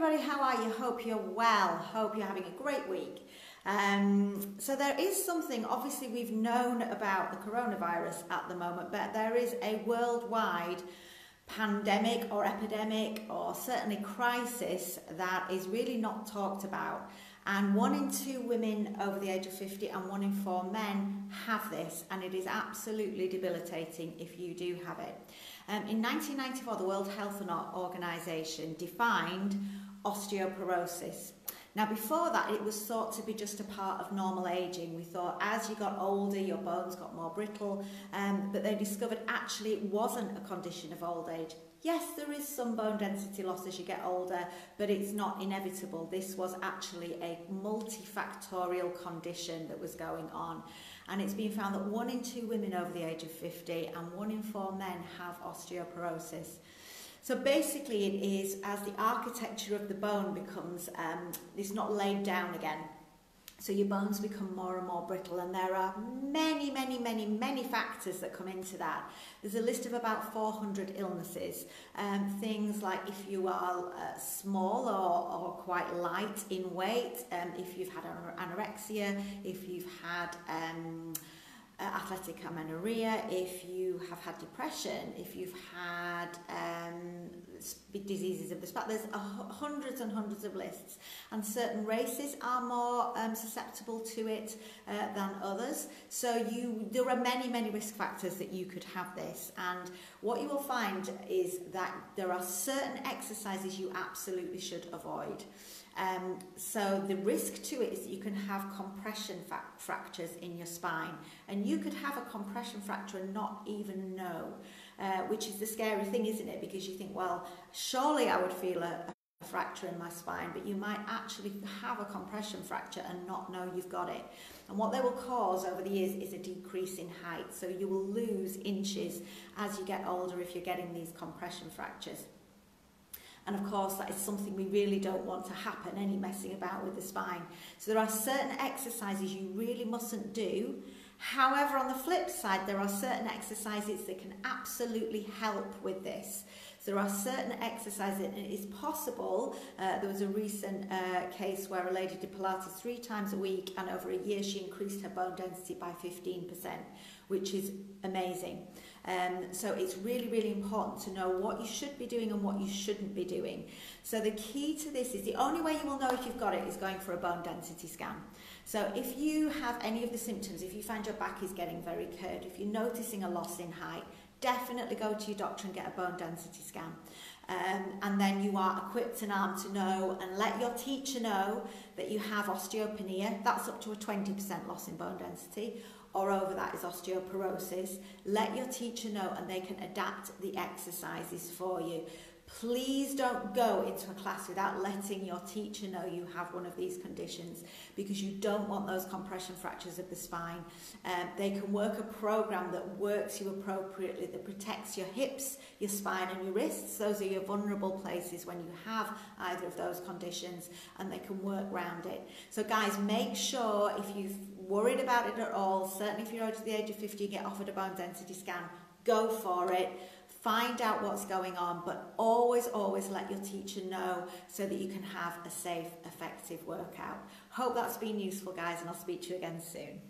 everybody, how are you? Hope you're well. Hope you're having a great week. So there is something, obviously we've known about the coronavirus at the moment, but there is a worldwide pandemic or epidemic or certainly crisis that is really not talked about. And 1 in 2 women over the age of 50 and 1 in 4 men have this, and it is absolutely debilitating if you do have it. In 1994, the World Health Organization defined osteoporosis. Now, before that, it was thought to be just a part of normal aging. We thought as you got older, your bones got more brittle, but they discovered actually it wasn't a condition of old age. Yes, there is some bone density loss as you get older, but it's not inevitable. This was actually a multifactorial condition that was going on. And it's been found that 1 in 2 women over the age of 50 and 1 in 4 men have osteoporosis. So basically it is as the architecture of the bone becomes, it's not laid down again. So your bones become more and more brittle, and there are many factors that come into that. There's a list of about 400 illnesses. Things like if you are small or quite light in weight, if you've had anorexia, if you've had athletic amenorrhea, if you have had depression, if you've had diseases of the spine. There's hundreds and hundreds of lists, and certain races are more susceptible to it than others. So there are many risk factors that you could have this, and what you will find is that there are certain exercises you absolutely should avoid. So the risk to it is that you can have compression fractures in your spine, and you could have a compression fracture and not even know, which is the scary thing, isn't it? Because you think, well, surely I would feel a fracture in my spine, but you might actually have a compression fracture and not know you've got it. And what they will cause over the years is a decrease in height, so you will lose inches as you get older if you're getting these compression fractures. And of course, that is something we really don't want to happen, any messing about with the spine. So there are certain exercises you really mustn't do. However, on the flip side, there are certain exercises that can absolutely help with this. So there are certain exercises, and it is possible. There was a recent case where a lady did Pilates 3 times a week, and over a year she increased her bone density by 15%, which is amazing. So it's really important to know what you should be doing and what you shouldn't be doing. So the key to this is the only way you will know if you've got it is going for a bone density scan. So if you have any of the symptoms, if you find your back is getting very curved, if you're noticing a loss in height, definitely go to your doctor and get a bone density scan. And then you are equipped and armed to know, and let your teacher know that you have osteopenia. That's up to a 20% loss in bone density, or over that is osteoporosis. Let your teacher know, and they can adapt the exercises for you. Please don't go into a class without letting your teacher know you have one of these conditions, because you don't want those compression fractures of the spine. They can work a program that works you appropriately, that protects your hips, your spine and your wrists. Those are your vulnerable places when you have either of those conditions, and they can work around it. So guys, make sure, if you've worried about it at all, certainly if you're over the age of 50, you get offered a bone density scan, go for it. Find out what's going on, but always let your teacher know so that you can have a safe, effective workout. Hope that's been useful, guys, and I'll speak to you again soon.